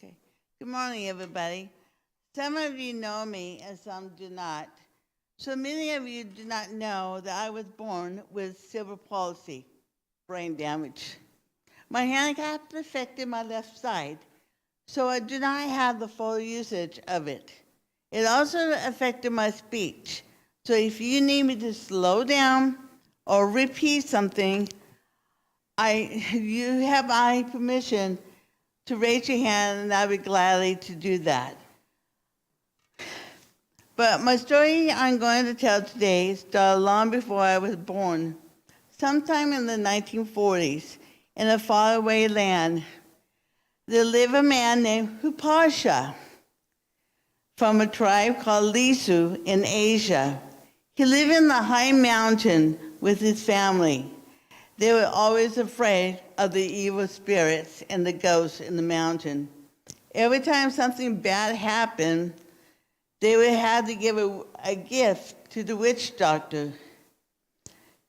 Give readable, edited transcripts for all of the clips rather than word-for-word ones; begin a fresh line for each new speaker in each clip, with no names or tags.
Okay. Good morning, everybody. Some of you know me and some do not. So many of you do not know that I was born with cerebral palsy, brain damage. My handicap affected my left side, so I do not have the full usage of it. It also affected my speech. So if you need me to slow down or repeat something, you have my permission to raise your hand, and I'd be glad to do that. But my story I'm going to tell today started long before I was born. Sometime in the 1940s, in a faraway land, there lived a man named Hupasha from a tribe called Lisu in Asia. He lived in the high mountain with his family. They were always afraid of the evil spirits and the ghosts in the mountain. Every time something bad happened, they would have to give a gift to the witch doctor.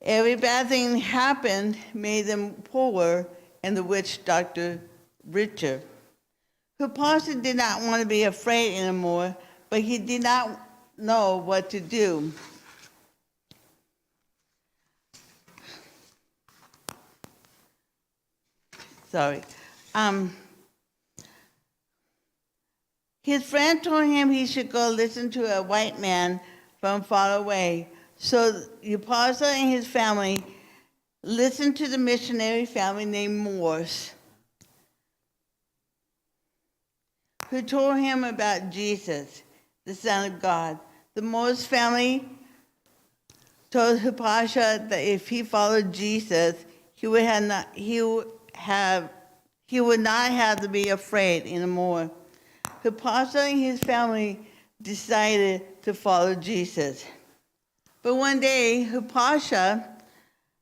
Every bad thing happened made them poorer and the witch doctor richer. Hupasa did not want to be afraid anymore, but he did not know what to do. Sorry. His friend told him he should go listen to a white man from far away. So Upasa and his family listened to the missionary family named Morse, who told him about Jesus, the Son of God. The Morse family told Upasa that if he followed Jesus, he would not have to be afraid anymore. Hupasa and his family decided to follow Jesus. But one day, Hupasa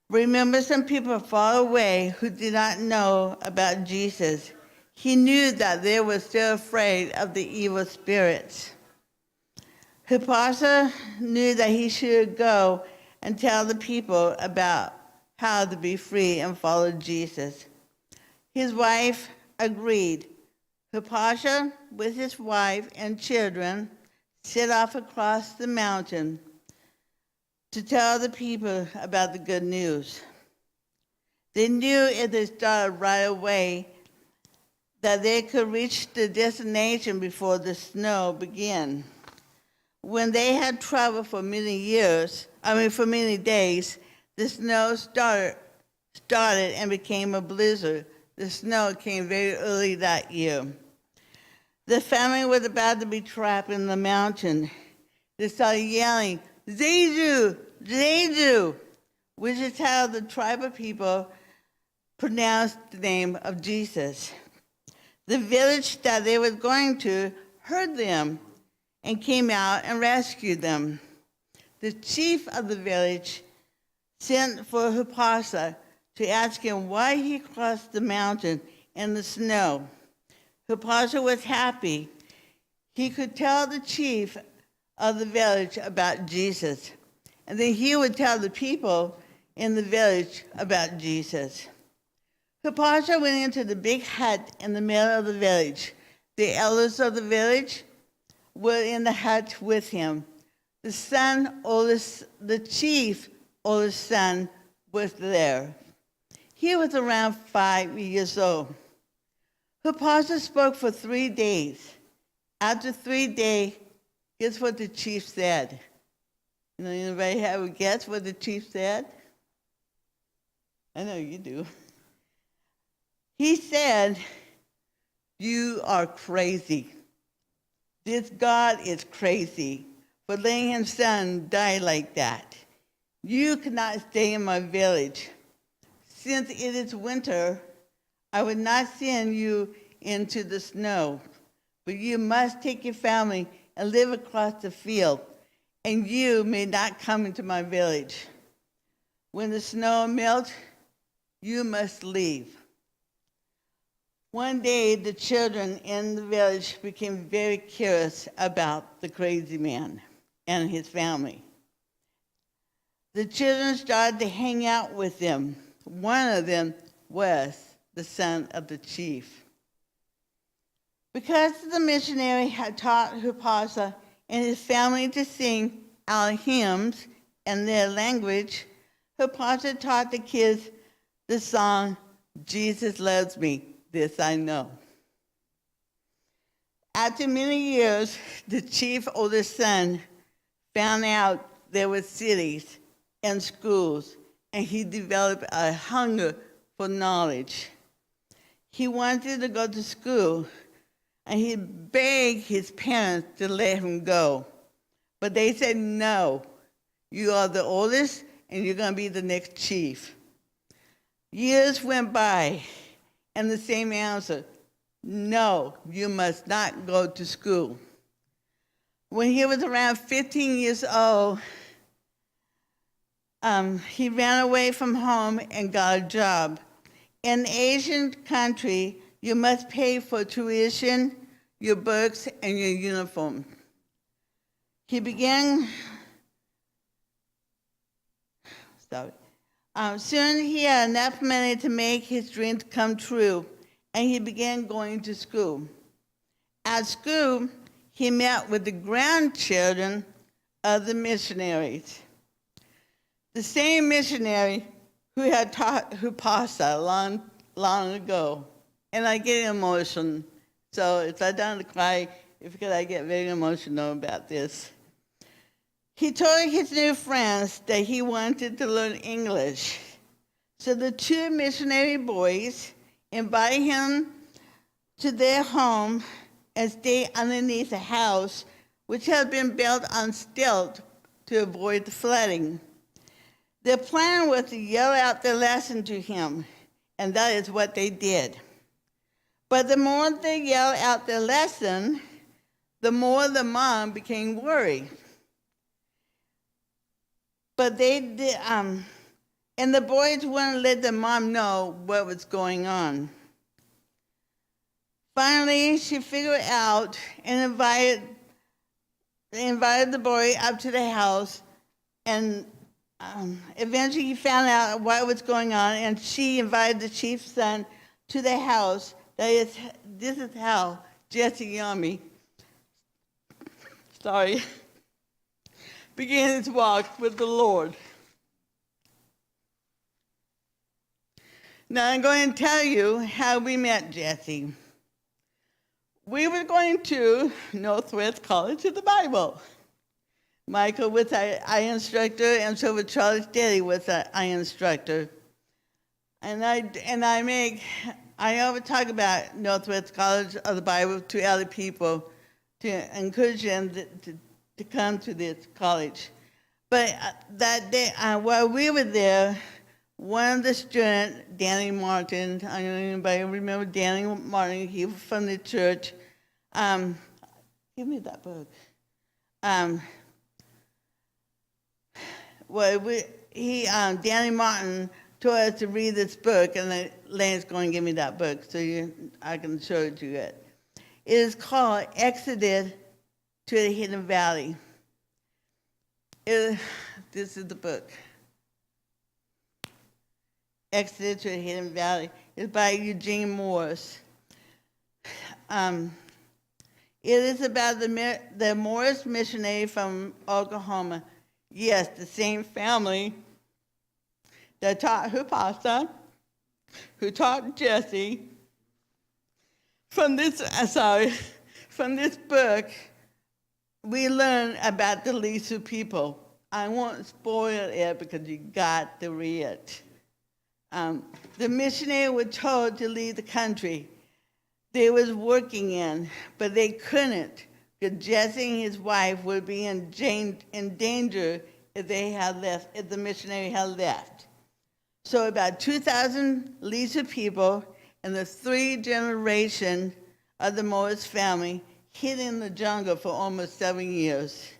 remembered some people far away who did not know about Jesus. He knew that they were still afraid of the evil spirits. Hupasa knew that he should go and tell the people about how to be free and follow Jesus. His wife agreed. Hupasa, with his wife and children, set off across the mountain to tell the people about the good news. They knew if they started right away that they could reach the destination before the snow began. When they had traveled for many days, the snow started and became a blizzard. The snow came very early that year. The family was about to be trapped in the mountain. They started yelling, "Zeju, Zeju," which is how the tribal people pronounced the name of Jesus. The village that they were going to heard them and came out and rescued them. The chief of the village sent for Hupasa to ask him why he crossed the mountain in the snow. Hupasa was happy. He could tell the chief of the village about Jesus, and then he would tell the people in the village about Jesus. Hupasa went into the big hut in the middle of the village. The elders of the village were in the hut with him. The chief oldest son was there. He was around 5 years old. Hupasa spoke for 3 days. After 3 days, guess what the chief said? Anybody have a guess what the chief said? I know you do. He said, "You are crazy. This God is crazy for letting his son die like that. You cannot stay in my village. Since it is winter, I would not send you into the snow, but you must take your family and live across the field, and you may not come into my village. When the snow melts, you must leave." One day, the children in the village became very curious about the crazy man and his family. The children started to hang out with them. One of them was the son of the chief. Because the missionary had taught Hupasa and his family to sing our hymns in their language, Hupasa taught the kids the song, Jesus Loves Me, This I Know. After many years, the chief's oldest son found out there were cities and schools, and he developed a hunger for knowledge. He wanted to go to school, and he begged his parents to let him go. But they said, no, you are the oldest, and you're going to be the next chief. Years went by, and the same answer, no, you must not go to school. When he was around 15 years old, he ran away from home and got a job. In an Asian country, you must pay for tuition, your books, and your uniform. He began, soon he had enough money to make his dreams come true, and he began going to school. At school, he met with the grandchildren of the missionaries. The same missionary who had taught Hupasa long ago. And I get emotional. So if I don't cry, it's because I get very emotional about this. He told his new friends that he wanted to learn English. So the two missionary boys invited him to their home and stay underneath a house which had been built on stilts to avoid the flooding. Their plan was to yell out the lesson to him, and that is what they did. But the more they yelled out the lesson, the more the mom became worried. But they did, and the boys wouldn't let the mom know what was going on. Finally, she figured out and invited the boy up to the house, and eventually he found out what was going on, and she invited the chief's son to the house. This is how Jesse Yummy, began his walk with the Lord. Now I'm going to tell you how we met Jesse. We were going to Northwest College of the Bible. Michael was our instructor, and so was Charles Daddy was our instructor. And I always talk about Northwest College of the Bible to other people to encourage them to come to this college. But that day, while we were there, one of the students, Danny Martin, I don't know if anybody remember Danny Martin, he was from the church. Give me that book. Danny Martin told us to read this book, and Lane's going to give me that book so I can show it to you. It is called Exodus to the Hidden Valley. This is the book. Exodus to the Hidden Valley. It's by Eugene Morris. It is about the Morris missionary from Oklahoma. Yes, the same family that taught Hupasa, who taught Jesse. From this book, we learn about the Lisu people. I won't spoil it because you got to read it. The missionary were told to leave the country they was working in, but they couldn't because Jesse and his wife would be in danger if the missionary had left. So about 2,000 Lisu people and the 3 generations of the Morris family hid in the jungle for almost 7 years.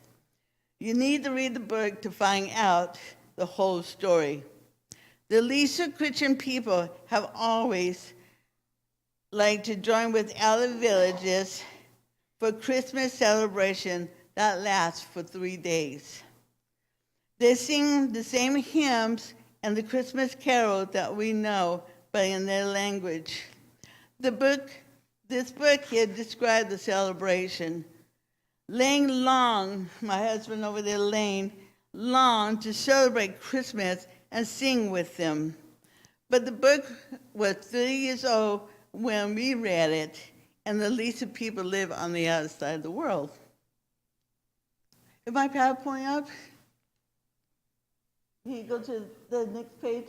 You need to read the book to find out the whole story. The Lisu Christian people have always liked to join with other villages for Christmas celebration that lasts for 3 days. They sing the same hymns and the Christmas carols that we know, but in their language. The This book here described the celebration. Lane longed, my husband over there, Lane, longed to celebrate Christmas and sing with them. But the book was 30 years old when we read it, and the least of people live on the other side of the world. Is my PowerPoint up? Can you go to the next page?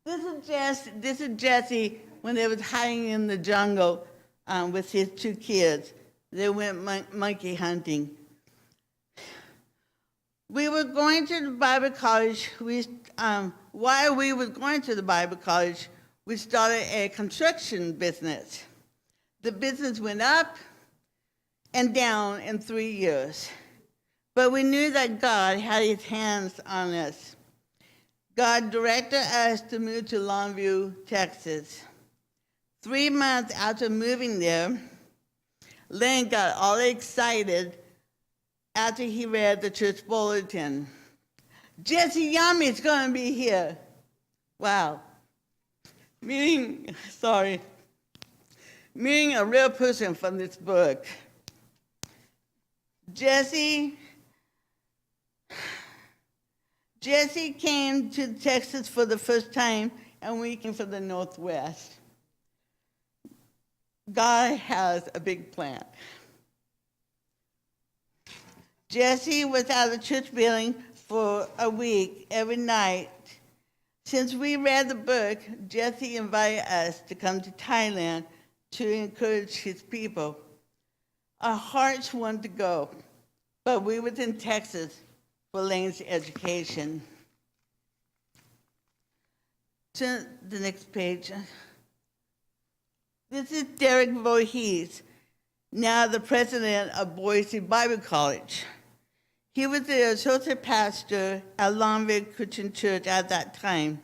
This is Jesse when they was hiding in the jungle with his two kids. They went monkey hunting. We were going to the Bible college. While we were going to the Bible college, we started a construction business. The business went up and down in 3 years. But we knew that God had his hands on us. God directed us to move to Longview, Texas. 3 months after moving there, Lynn got all excited after he read the church bulletin. Jesse Yummy is going to be here. Wow. Meeting a real person from this book. Jesse came to Texas for the first time, and we came from the Northwest. God has a big plan. Jesse was out of the church building for a week every night. Since we read the book, Jesse invited us to come to Thailand to encourage his people. Our hearts wanted to go, but we was in Texas for Lane's education. To the next page. This is Derek Voorhees, now the president of Boise Bible College. He was the associate pastor at Longview Christian Church at that time.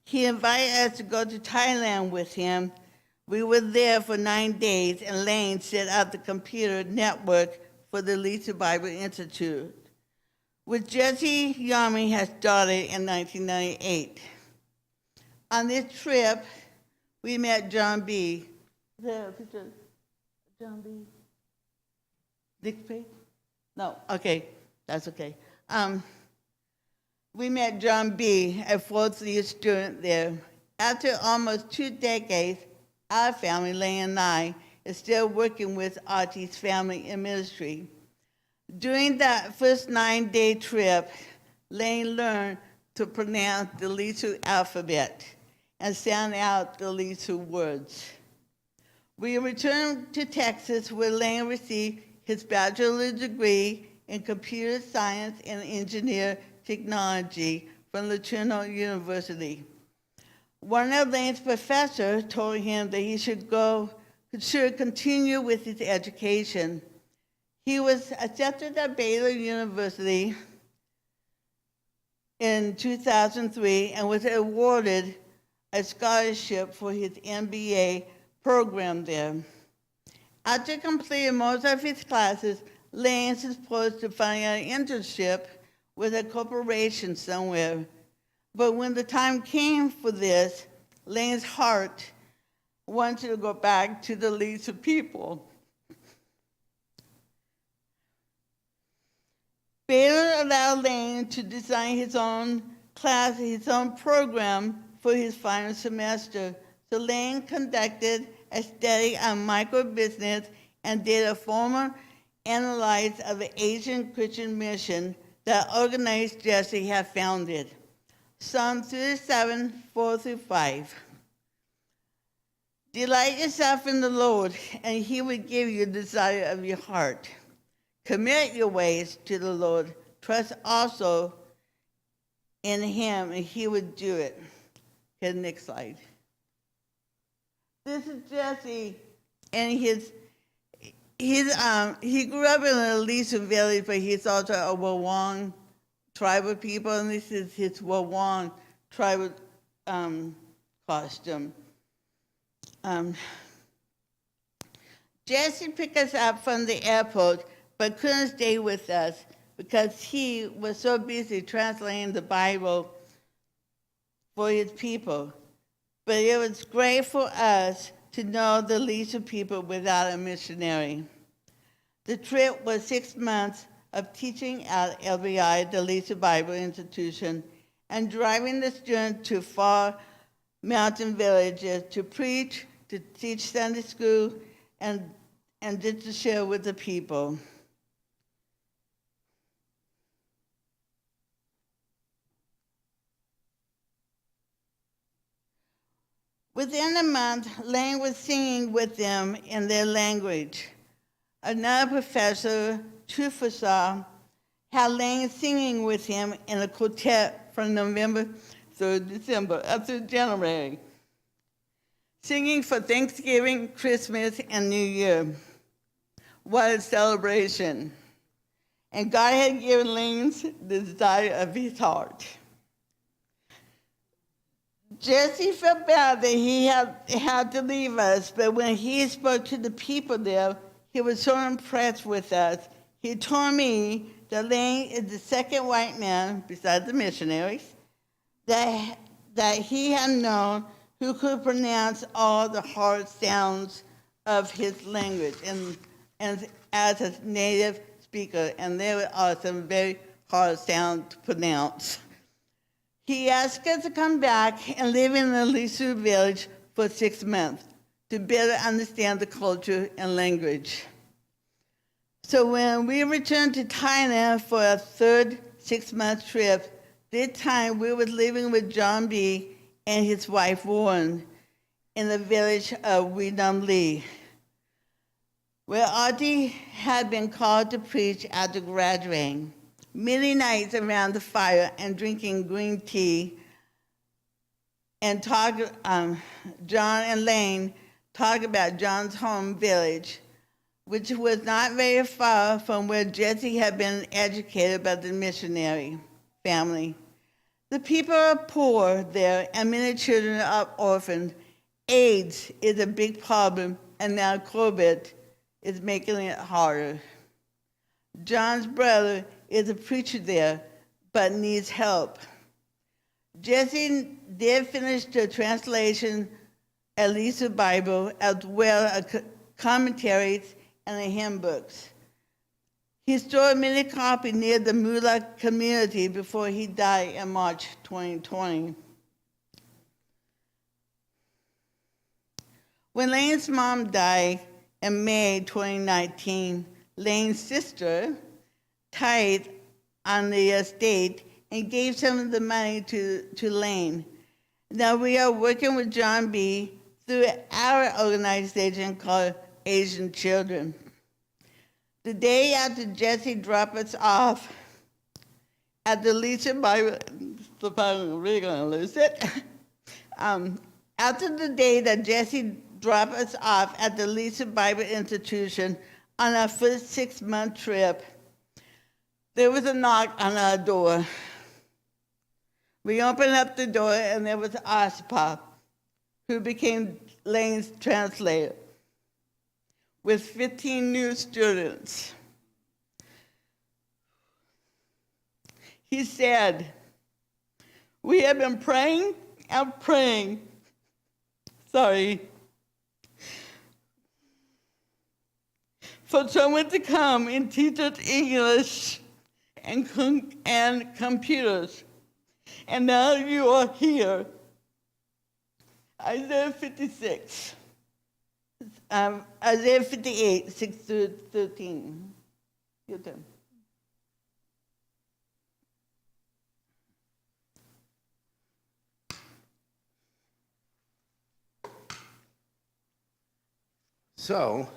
He invited us to go to Thailand with him. We were there for 9 days, and Lane set up the computer network for the Lisa Bible Institute, which Jesse Yami had started in 1998. On this trip, we met John B. Is there a picture of John B? Next page? No, okay, that's okay. We met John B., a fourth-year student there. After almost 2 decades, our family, Lane and I, is still working with Archie's family in ministry. During that first 9-day trip, Lane learned to pronounce the Lisu alphabet and sound out the Lisu words. We returned to Texas where Lane received his bachelor's degree in computer science and engineer technology from LeTourneau University. One of Lane's professors told him that he should continue with his education. He was accepted at Baylor University in 2003 and was awarded a scholarship for his MBA program there. After completing most of his classes, Lane is supposed to find an internship with a corporation somewhere. But when the time came for this, Lane's heart wanted to go back to the Lisa people. Baylor allowed Lane to design his own class, his own program for his final semester. So Lane conducted a study on micro-business and did a formal analysis of the Asian Christian mission that organized Jesse had founded. Psalm 37, 4-5. Delight yourself in the Lord, and he will give you the desire of your heart. Commit your ways to the Lord. Trust also in him, and he will do it. Okay, the next slide. This is Jesse, and he grew up in a Lisu village, but he's also a Wawang tribal people, and this is his Wawang tribal costume. Jesse picked us up from the airport, but couldn't stay with us because he was so busy translating the Bible for his people. But it was great for us to know the Lisu people without a missionary. The trip was 6 months of teaching at LBI, the Lisu Bible Institution, and driving the students to far mountain villages to preach, to teach Sunday school, and just to share with the people. Within a month, Lane was singing with them in their language. Another professor, Chufusa, had Lane singing with him in a quartet from November through December, through January, singing for Thanksgiving, Christmas, and New Year. What a celebration. And God had given Lane the desire of his heart. Jesse felt bad that he had to leave us, but when he spoke to the people there, he was so impressed with us. He told me that Lane is the second white man, besides the missionaries, that he had known who could pronounce all the hard sounds of his language and as a native speaker, and there are some very hard sounds to pronounce. He asked us to come back and live in the Lisu village for 6 months to better understand the culture and language. So when we returned to Thailand for a third 6-month trip, this time we were living with John B. and his wife Warren in the village of Weedam Lee, where Auntie had been called to preach after graduating. Many nights around the fire and drinking green tea, and John and Lane talked about John's home village, which was not very far from where Jesse had been educated by the missionary family. The people are poor there, and many children are orphaned. AIDS is a big problem, and now COVID is making it harder. John's brother is a preacher there, but needs help. Jesse did finish the translation at Lisu Bible, as well as commentaries and the hymn books. He stored many copies near the Mula community before he died in March 2020. When Lane's mom died in May 2019, Lane's sister tithed on the estate and gave some of the money to Lane. Now we are working with John B. through our organization called Asian Children. The day after Jesse dropped us off at the Lisu Bible, I'm really going to lose it. After the day that Jesse dropped us off at the Lisu Bible Institution on our first 6-month trip, there was a knock on our door. We opened up the door, and there was Aspa, who became Lane's translator, with 15 new students. He said, "We have been praying and praying. For someone to come and teach us English and computers. And now you are here." Isaiah 56. Isaiah 58, 6 through 13. Your turn.
So,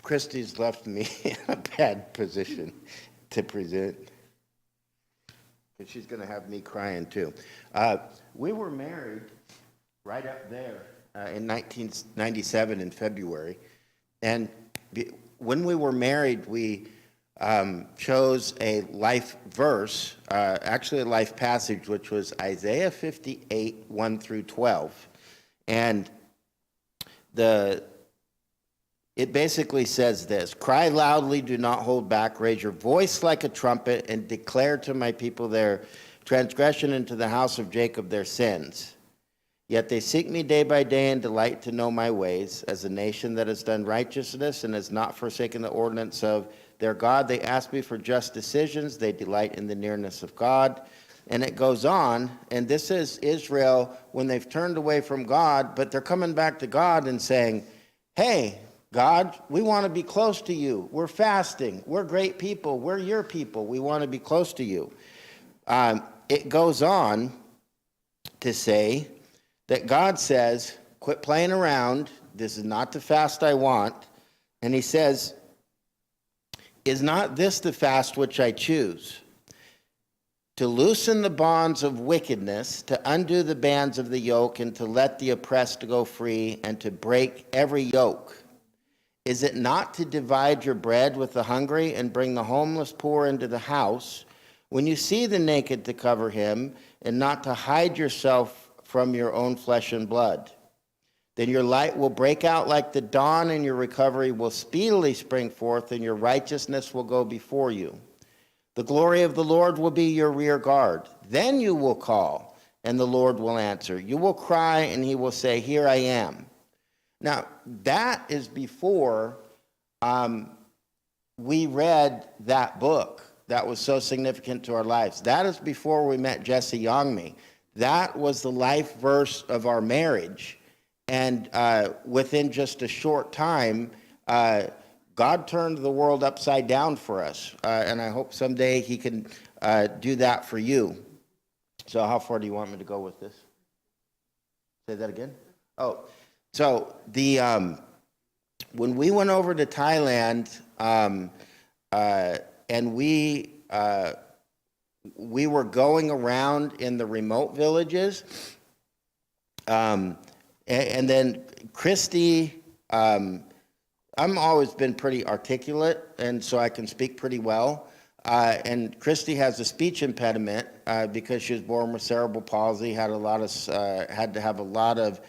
Christy's left me in a bad position to present, and she's going to have me crying too. We were married right up there in 1997 in February, and when we were married, we chose a life verse, actually a life passage, which was Isaiah 58, 1 through 12, and it basically says this: "Cry loudly, do not hold back, raise your voice like a trumpet, and declare to my people their transgression, and to the house of Jacob their sins. Yet they seek me day by day and delight to know my ways. As a nation that has done righteousness and has not forsaken the ordinance of their God, they ask me for just decisions. They delight in the nearness of God. And it goes on, and this is Israel when they've turned away from God, but they're coming back to God and saying, hey, God, we want to be close to you. We're fasting. We're great people. We're your people. We want to be close to you. It goes on to say that God says, quit playing around. This is not the fast I want. And he says, is not this the fast which I choose? To loosen the bonds of wickedness, to undo the bands of the yoke, and to let the oppressed go free, and to break every yoke. Is it not to divide your bread with the hungry and bring the homeless poor into the house? When you see the naked, to cover him, and not to hide yourself from your own flesh and blood. Then your light will break out like the dawn, and your recovery will speedily spring forth, and your righteousness will go before you. The glory of the Lord will be your rear guard. Then you will call, and the Lord will answer. You will cry, and he will say, here I am. Now, that is before we read that book that was so significant to our lives. That is before we met Jesse Yongmi. That was the life verse of our marriage. And within just a short time, God turned the world upside down for us. And I hope someday he can do that for you. So how far do you want me to go with this? Say that again? Oh, so when we went over to Thailand, and we were going around in the remote villages, and then Christy, I'm always been pretty articulate, and so I can speak pretty well. And Christy has a speech impediment because she was born with cerebral palsy, had to have a lot of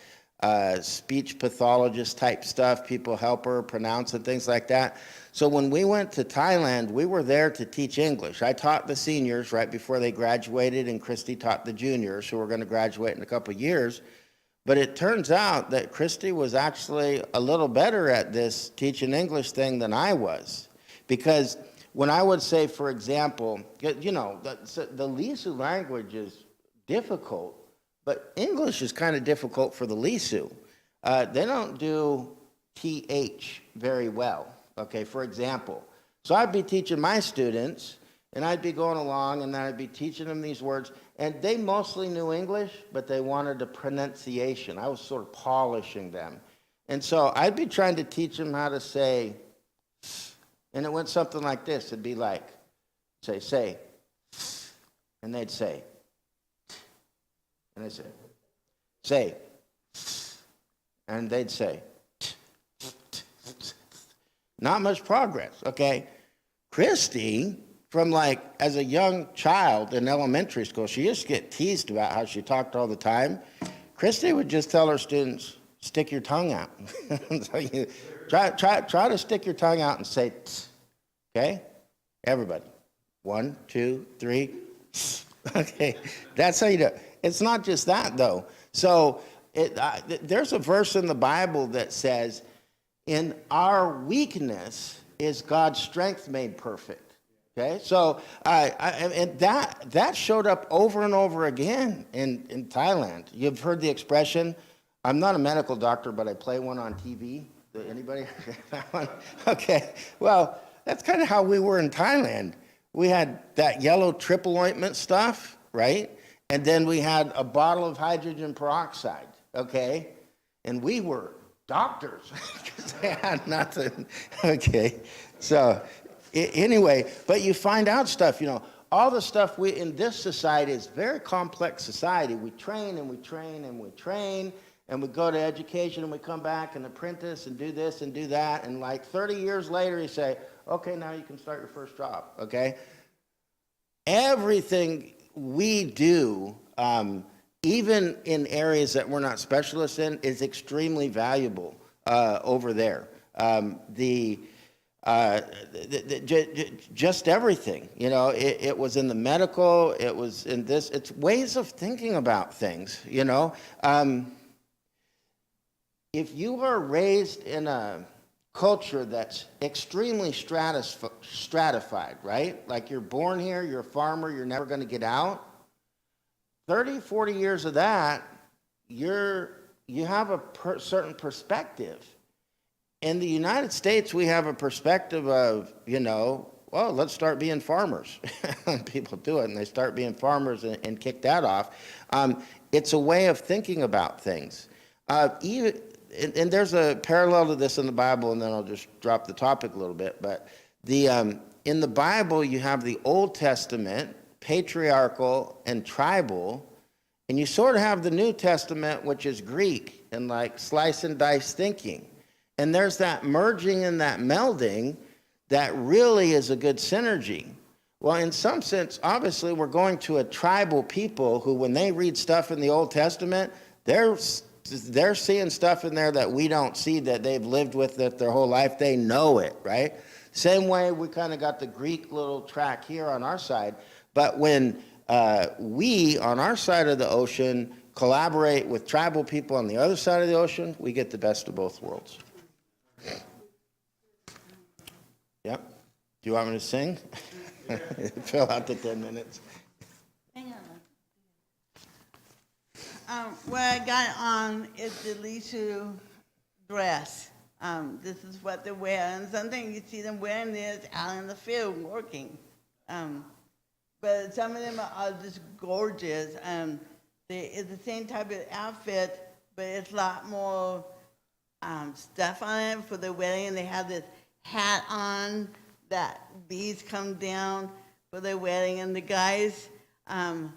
speech pathologist type stuff. People help her pronounce and things like that. So when we went to Thailand, we were there to teach English. I taught the seniors right before they graduated, and Christy taught the juniors who were going to graduate in a couple of years. But it turns out that Christy was actually a little better at this teaching English thing than I was. Because when I would say, for example, you know, the Lisu language is difficult, but English is kind of difficult for the Lisu. They don't do TH very well, okay, for example. So I'd be teaching my students, and I'd be going along, and then I'd be teaching them these words, and they mostly knew English, but they wanted a pronunciation. I was sort of polishing them. And so I'd be trying to teach them how to say, and it went something like this. It'd be like, say, and they'd say, and they'd say, and they'd say, not much progress, okay? Christy, from like as a young child in elementary school, she used to get teased about how she talked all the time. Christy would just tell her students, stick your tongue out. So you try to stick your tongue out and say, tss, okay? Everybody. 1, 2, 3. Okay, that's how you do it. It's not just that though. So there's a verse in the Bible that says, in our weakness is God's strength made perfect. Okay, so and that showed up over and over again in Thailand. You've heard the expression, I'm not a medical doctor, but I play one on TV. Anybody heard that one? Okay, well, that's kind of how we were in Thailand. We had that yellow triple ointment stuff, right? And then we had a bottle of hydrogen peroxide, okay? And we were doctors because they had nothing, okay? So anyway, but you find out stuff, you know, all the stuff we in this society is very complex society. We train and we train and we train, and we go to education and we come back and apprentice and do this and do that. And like 30 years later, you say, okay, now you can start your first job, okay? Everything we do, even in areas that we're not specialists in, is extremely valuable over there. just everything. It was in the medical, it was in this. It's ways of thinking about things. If you are raised in a culture that's extremely stratified, right? Like you're born here, you're a farmer, you're never going to get out. 30, 40 years of that, you have a certain perspective. In the United States, we have a perspective of, well, let's start being farmers. People do it, and they start being farmers and kick that off. It's a way of thinking about things. And there's a parallel to this in the Bible, and then I'll just drop the topic a little bit. But in the Bible, you have the Old Testament, patriarchal and tribal, and you sort of have the New Testament, which is Greek and like slice and dice thinking. And there's that merging and that melding that really is a good synergy. Well, in some sense, obviously, we're going to a tribal people who, when they read stuff in the Old Testament, they're seeing stuff in there that we don't see, that they've lived with it their whole life. They know it, right? Same way we kind of got the Greek little track here on our side. But when we, on our side of the ocean, collaborate with tribal people on the other side of the ocean, we get the best of both worlds. Yep. Do you want me to sing? Fill out the 10 minutes.
Hang on. What I got on is the Lisu dress. This is what they wear, and sometimes you see them wearing this out in the field working. But some of them are just gorgeous. It's the same type of outfit, but it's a lot more stuff on it for the wedding. And they have this hat on that beads come down for their wedding, and the guys are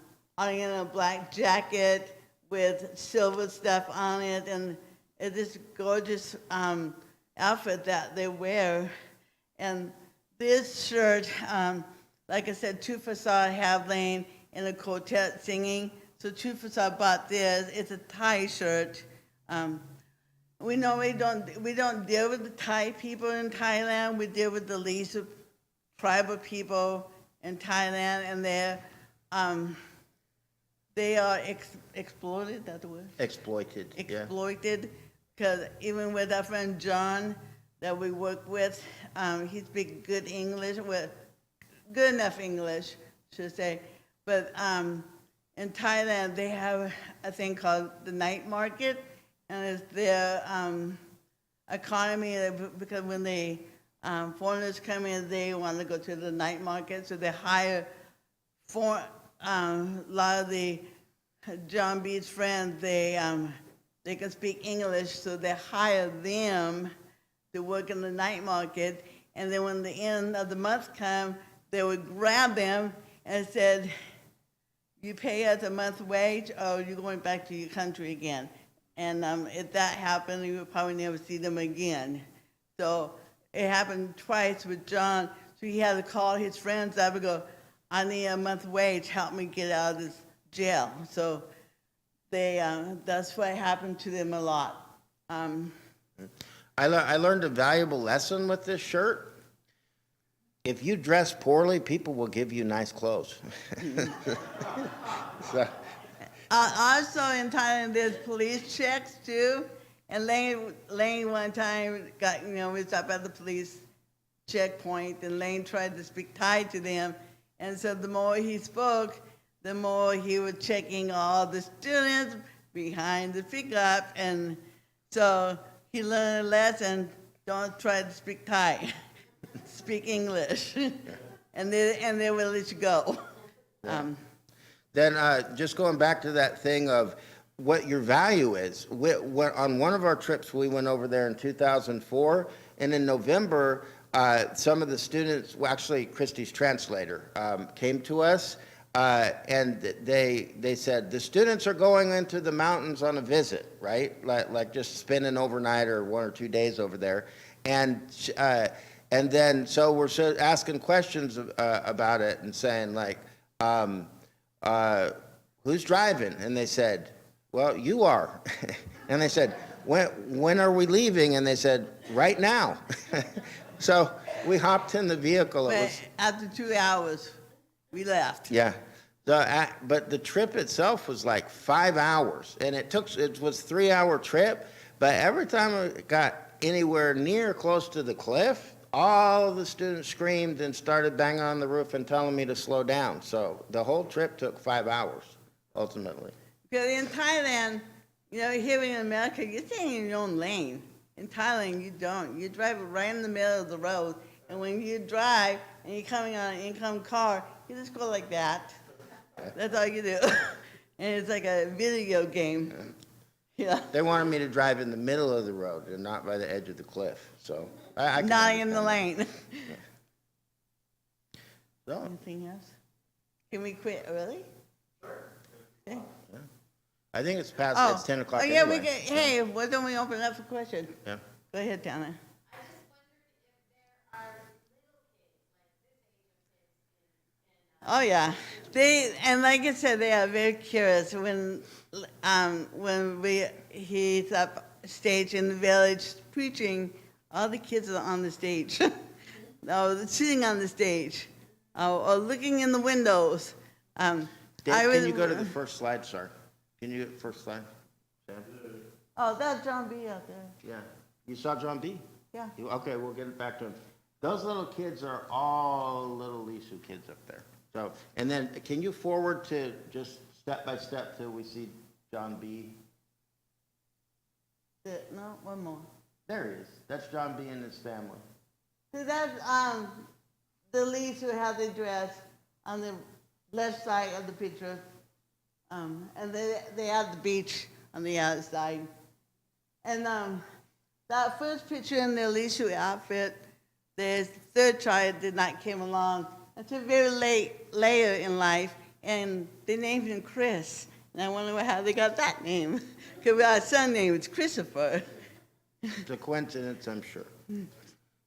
in a black jacket with silver stuff on it, and it's this gorgeous outfit that they wear. And this shirt, like I said, Two Facade have Lane in a quartet singing. So Two Facade bought this. It's a Thai shirt. We normally don't deal with the Thai people in Thailand. We deal with the least tribal people in Thailand, and they are exploited. That's the word.
Exploited.
Exploited, because even with our friend John that we work with, he speaks good English, good enough English, should say. But in Thailand, they have a thing called the night market, and it's their economy, because when they foreigners come in, they want to go to the night market, so they hire a lot of the John B's friends. They can speak English, so they hire them to work in the night market. And then when the end of the month comes, they would grab them and said, "You pay us a month's wage, or you're going back to your country again." And if that happened, you would probably never see them again. So it happened twice with John. So he had to call his friends up and go, "I need a month's wage. Help me get out of this jail." So that's what happened to them a lot.
I learned a valuable lesson with this shirt. If you dress poorly, people will give you nice clothes. So.
Also in Thailand, there's police checks too. And Lane one time we stopped at the police checkpoint, and Lane tried to speak Thai to them. And so the more he spoke, the more he was checking all the students behind the pickup. And so he learned a lesson: don't try to speak Thai, speak English, and they will let you go.
Then just going back to that thing of what your value is. On one of our trips, we went over there in 2004, and in November, some of the students, well, actually Christy's translator, came to us, and they said, the students are going into the mountains on a visit, right? Like just spending overnight or 1 or 2 days over there. And then, so we're asking questions about it and saying, like, who's driving? And they said, well, you are. And they said, when are we leaving? And they said, right now. So we hopped in the vehicle. It
But
was,
after 2 hours, we left.
yeah. But the trip itself was like 5 hours, and it was 3 hour trip. But every time I got anywhere near close to the cliff, all the students screamed and started banging on the roof and telling me to slow down. So the whole trip took 5 hours, ultimately.
Because in Thailand, here in America, you're staying in your own lane. In Thailand, you don't. You drive right in the middle of the road, and when you drive and you're coming on an incoming car, you just go like that. That's all you do. And it's like a video game. Yeah.
They wanted me to drive in the middle of the road and not by the edge of the cliff. So I can
Not in the
understand
lane.
that. So,
Anything else? Can we quit early? Okay.
I think it's past, it's 10 o'clock
Oh, yeah,
anyway.
hey, why don't we open up for questions?
Yeah.
Go ahead, Tana. Oh, yeah. And like I said, they are very curious. When he's up stage in the village preaching, all the kids are on the stage. No, they're sitting on the stage, or looking in the windows.
Dave, can you go to the first slide, sir? Can you get the first slide? Sam?
Oh, that's John B. out there.
Yeah. You saw John B?
Yeah.
Okay, we'll get it back to him. Those little kids are all little Lisu kids up there. So, and then can you forward to just step by step till we see John B?
No, one more.
There he is. That's John B and his family.
So that's the leads who have the dress on the left side of the picture. And they have the beach on the other side. And that first picture in the Alicia outfit, the third child did not come along until very later in life, and they named him Chris. And I wonder how they got that name, because our son name was Christopher.
It's a coincidence, I'm sure.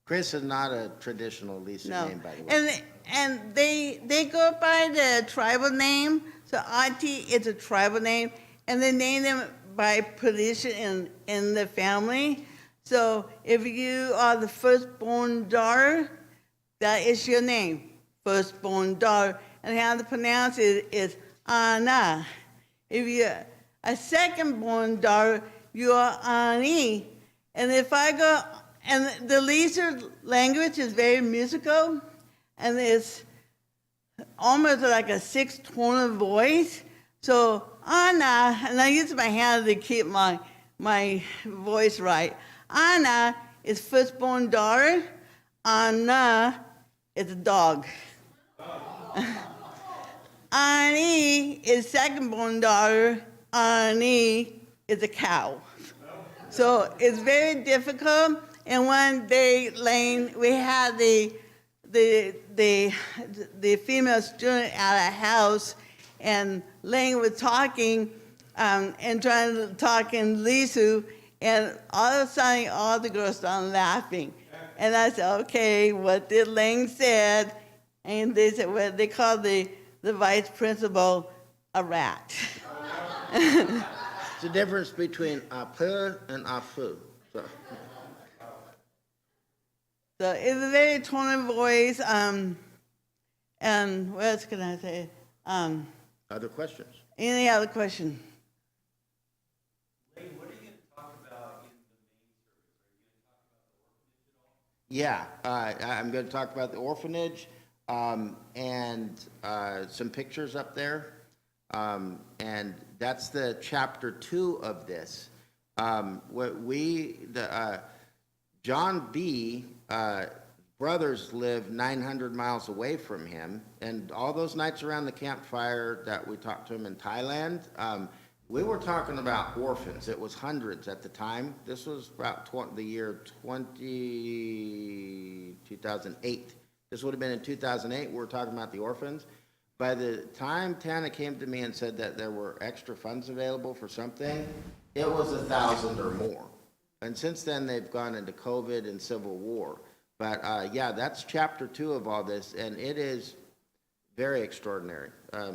Chris is not a traditional Lisa name, by the way.
And they go by the tribal name. So Auntie is a tribal name, and they name them by position in the family. So if you are the firstborn daughter, that is your name, firstborn daughter. And how to pronounce it is Anna. If you're a second-born daughter, you are Ani. And if I go, and the Lisa language is very musical, and it's almost like a sixth-tone voice. So Anna, and I use my hand to keep my voice right. Anna is firstborn daughter. Anna is a dog. Ani is second-born daughter. Ani is a cow. So it's very difficult. And one day, Lane, we had the female student at a house, and Lane was talking and trying to talk in Lisu, and all of a sudden, all the girls started laughing. And I said, okay, what did Lane said? And they said, well, they called the vice principal a rat.
It's the difference between apu and afu.
So it's a very tone of voice. And what else can I say?
Other questions?
Any other question?
Lane, what are you going to talk about in the main service? Are you going to talk about the orphanage at all?
Yeah, I'm going to talk about the orphanage and some pictures up there. And that's the chapter 2 of this. John B. Brothers live 900 miles away from him, and all those nights around the campfire that we talked to him in Thailand, we were talking about orphans. It was hundreds at the time. This was about the year 2008. This would have been in 2008. We were talking about the orphans. By the time Tana came to me and said that there were extra funds available for something, it was 1,000 or more. And since then, they've gone into COVID and civil war. But yeah, that's chapter 2 of all this, and it is very extraordinary.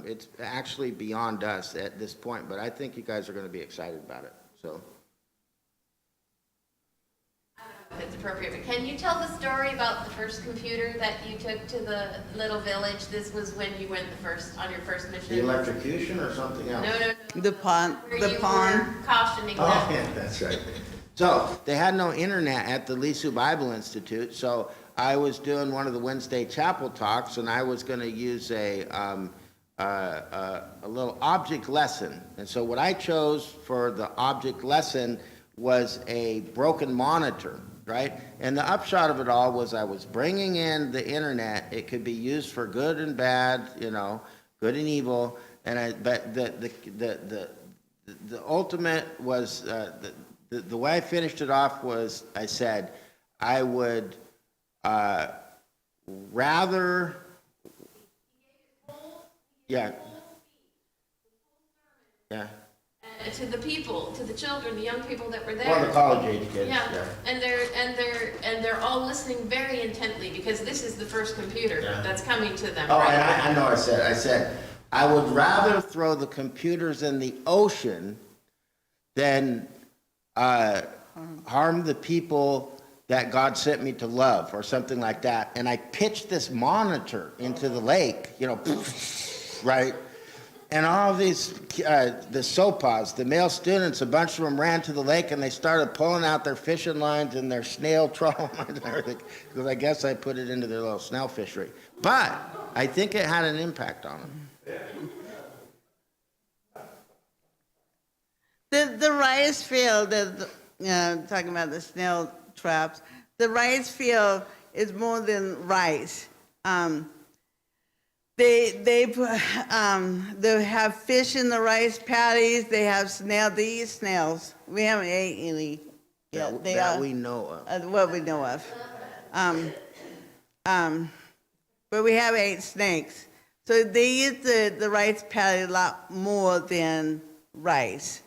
It's actually beyond us at this point, but I think you guys are going to be excited about it. So.
it's appropriate, but can you tell the story about the first computer that you took to the little village? This was when you went on your first mission.
The electrocution or something else?
No.
The pond,
Where
the
you
pond.
were cautioning
Oh,
them.
yeah, that's right. So they had no internet at the Lisu Bible Institute, so I was doing one of the Wednesday chapel talks, and I was going to use a little object lesson. And so what I chose for the object lesson was a broken monitor, right? And the upshot of it all was I was bringing in the internet. It could be used for good and bad, good and evil. But the ultimate was the way I finished it off was I said I would rather, yeah.
To the people, to the children, the young people that were there.
Well, the college age kids.
Yeah, and they're all listening very intently because this is the first computer that's coming to them.
Oh,
right?
and I know. I said I would rather throw the computers in the ocean than harm the people that God sent me to love, or something like that. And I pitched this monitor into the lake, right? And all of these, the SOPAs, the male students, a bunch of them ran to the lake and they started pulling out their fishing lines and their snail trawl lines and everything, because I guess I put it into their little snail fishery. But I think it had an impact on them.
The rice field, talking about the snail traps, the rice field is more than rice. They have fish in the rice paddies. They have snails. They eat snails. We haven't ate any yet.
That we know of.
What we know of. But we have ate snakes. So they eat the rice paddy a lot more than rice.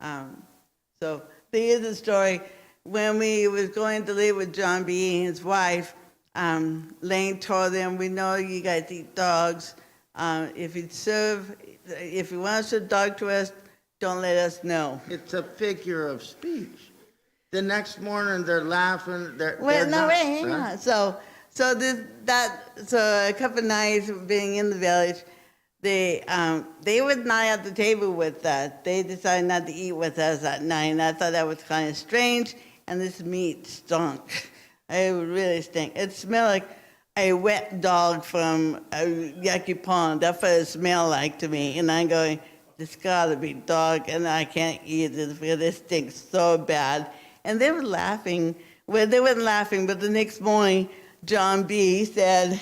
So there is a story. When we was going to live with John B. and his wife, Lane told them, "We know you guys eat dogs. If you want to serve dog to us, don't let us know."
It's a figure of speech. The next morning they're laughing.
Hang on. So a couple of nights being in the village, they were not at the table with us. They decided not to eat with us that night, and I thought that was kind of strange. And this meat stunk. It would really stink. It smelled like a wet dog from a yucky pond. That's what it smelled like to me. And I'm going, this gotta be dog, and I can't eat it because it stinks so bad. And they were laughing. Well, they weren't laughing, but the next morning, John B. said,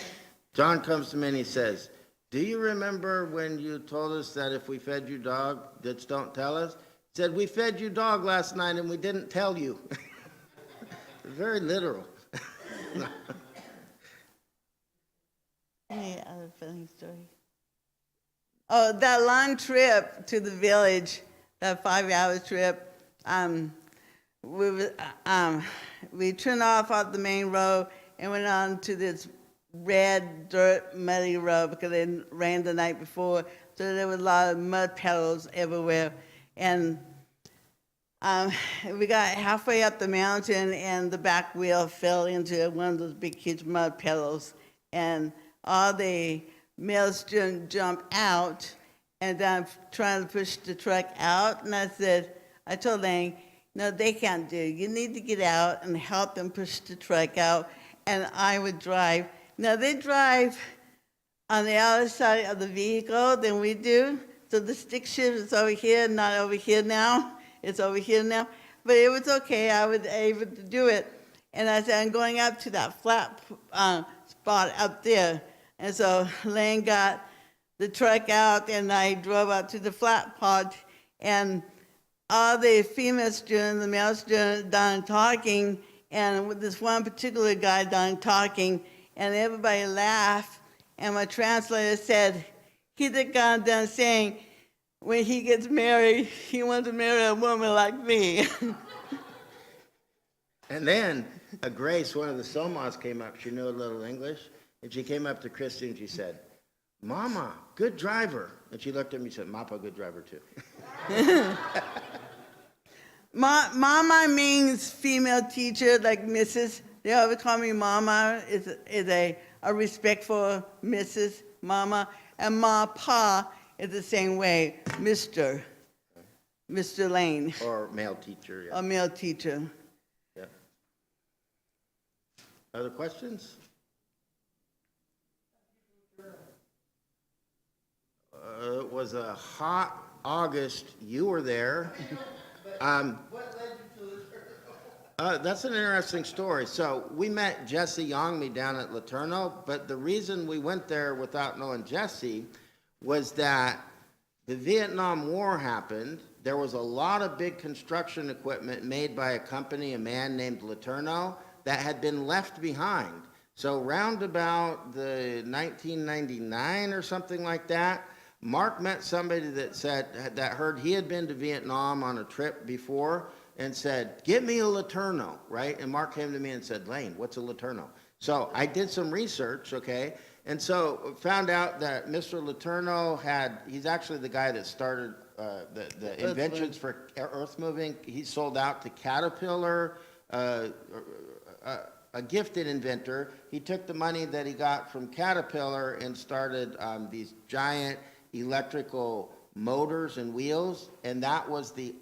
John comes to me and he says, "Do you remember when you told us that if we fed you dog, that don't tell us?" He said, "We fed you dog last night and we didn't tell you." Very literal.
Any other funny story? Oh, that long trip to the village, that 5-hour trip, we turned off the main road and went on to this red, dirt, muddy road because it rained the night before, so there was a lot of mud puddles everywhere. And we got halfway up the mountain and the back wheel fell into one of those big, huge mud puddles. And all the male students jumped out, and I'm trying to push the truck out. And I told Lang, no, they can't do it. You need to get out and help them push the truck out, and I would drive. Now, they drive on the other side of the vehicle than we do. So the stick shift is over here, not over here now. It's over here now. But it was okay. I was able to do it. And I said, I'm going up to that flat spot up there. And so Lane got the truck out, and I drove up to the flat part. And all the female students, the male students, done talking. And with this one particular guy done talking, and everybody laughed. And my translator said, he got done saying, when he gets married, he wants to marry a woman like me.
And then Grace, one of the Somas, came up. She knew a little English. And she came up to Christy and she said, "Mama, good driver." And she looked at me and said, "Mappa, good driver too."
Mama means female teacher, like Mrs. They always call me Mama. Is a respectful Mrs. Mama. And Pa is the same way, Mr. Lane,
Or male teacher, yeah.
a male teacher.
Yeah. Other questions? It was a hot August. You were there. That's an interesting story. So we met Jesse Yongmi down at Laterno, but the reason we went there without knowing Jesse was that the Vietnam War happened. There was a lot of big construction equipment made by a company, a man named Laterno, that had been left behind. So round about the 1999 or something like that, Mark met somebody that heard he had been to Vietnam on a trip before and said, get me a Laterno, right? And Mark came to me and said, Lane, what's a Laterno? So I did some research, okay? And so found out that Mr. Laterno he's actually the guy that started the inventions for earth moving. He sold out to Caterpillar, a gifted inventor. He took the money that he got from Caterpillar and started these giant electrical motors and wheels, and that was the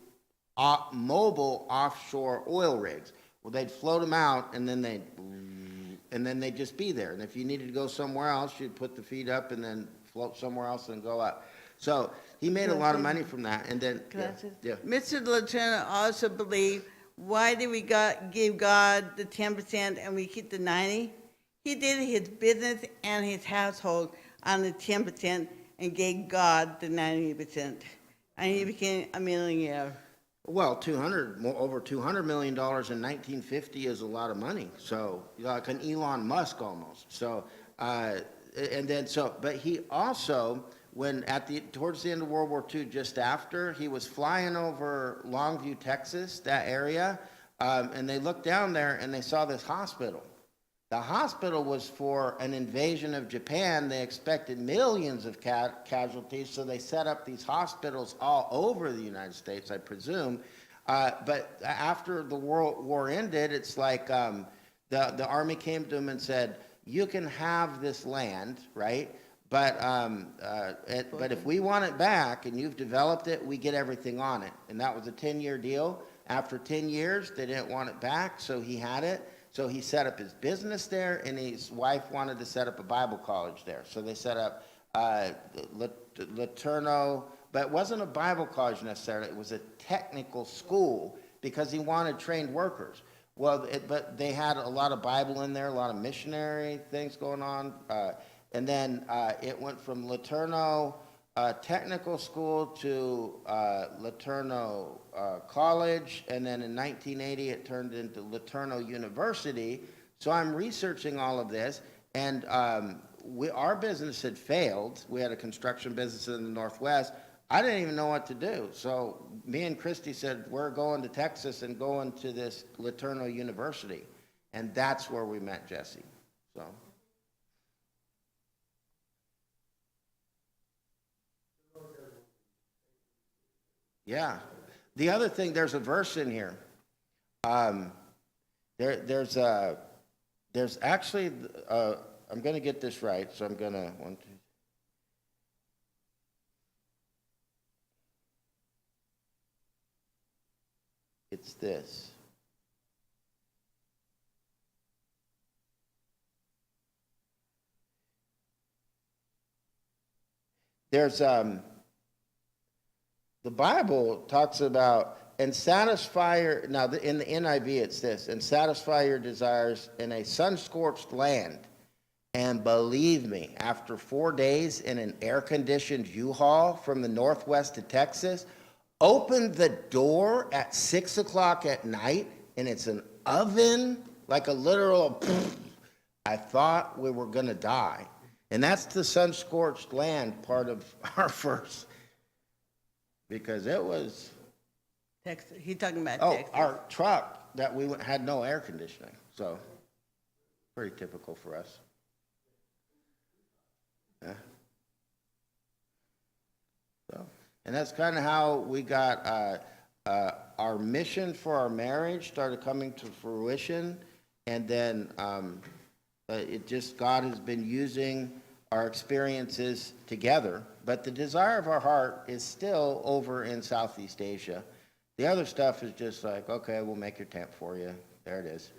mobile offshore oil rigs. Well, they'd float them out, and then they'd just be there. And if you needed to go somewhere else, you'd put the feet up and then float somewhere else and go up. So he made a lot of money from that. And then, yeah.
Mr. Laterno also believed, why did we give God the 10% and we keep the 90%? He did his business and his household on the 10% and gave God the 90%. And he became a millionaire.
Well, over $200 million in 1950 is a lot of money. So, like an Elon Musk almost. So, but he also, towards the end of World War II, just after, he was flying over Longview, Texas, that area, and they looked down there and they saw this hospital. The hospital was for an invasion of Japan. They expected millions of casualties, so they set up these hospitals all over the United States, I presume. But after the World War ended, it's like the Army came to them and said, you can have this land, right? But if we want it back and you've developed it, we get everything on it. And that was a 10-year deal. After 10 years, they didn't want it back, so he had it. So he set up his business there, and his wife wanted to set up a Bible college there. So they set up Laterno, but it wasn't a Bible college necessarily. It was a technical school because he wanted trained workers. Well, but they had a lot of Bible in there, a lot of missionary things going on. And then it went from Laterno Technical School to Laterno College, and then in 1980 it turned into Laterno University. So I'm researching all of this, and our business had failed. We had a construction business in the Northwest. I didn't even know what to do. So me and Christy said, we're going to Texas and going to this Laterno University. And that's where we met Jesse. So. Yeah. The other thing, there's a verse in here. There's actually, I'm going to get this right, so I'm going to, it's this. There's, the Bible talks about, and satisfy your, now in the NIV it's this, and satisfy your desires in a sun-scorched land. And believe me, after 4 days in an air-conditioned U-Haul from the Northwest to Texas, opened the door at 6 o'clock at night, and it's an oven, like a literal, I thought we were gonna die. And that's the sun-scorched land part of our verse. Because it was...
Texas. He's talking about Texas.
Our truck that we had no air conditioning. So, pretty typical for us. Yeah. So, and that's kind of how we got our mission for our marriage started coming to fruition, and then God has been using our experiences together, but the desire of our heart is still over in Southeast Asia. The other stuff is just like, okay, we'll make your tent for you. There it is.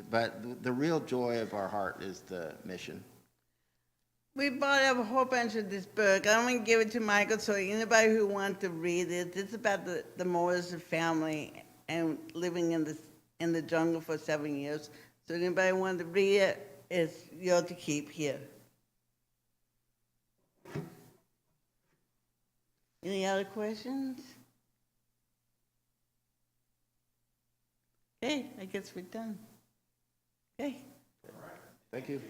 But the real joy of our heart is the mission.
We bought a whole bunch of this book. I'm going to give it to Michael so anybody who wants to read it. It's about the Morrison family and living in the jungle for 7 years. So anybody want to read it, it's yours to keep here. Any other questions? Okay, I guess we're done. Okay.
Thank you.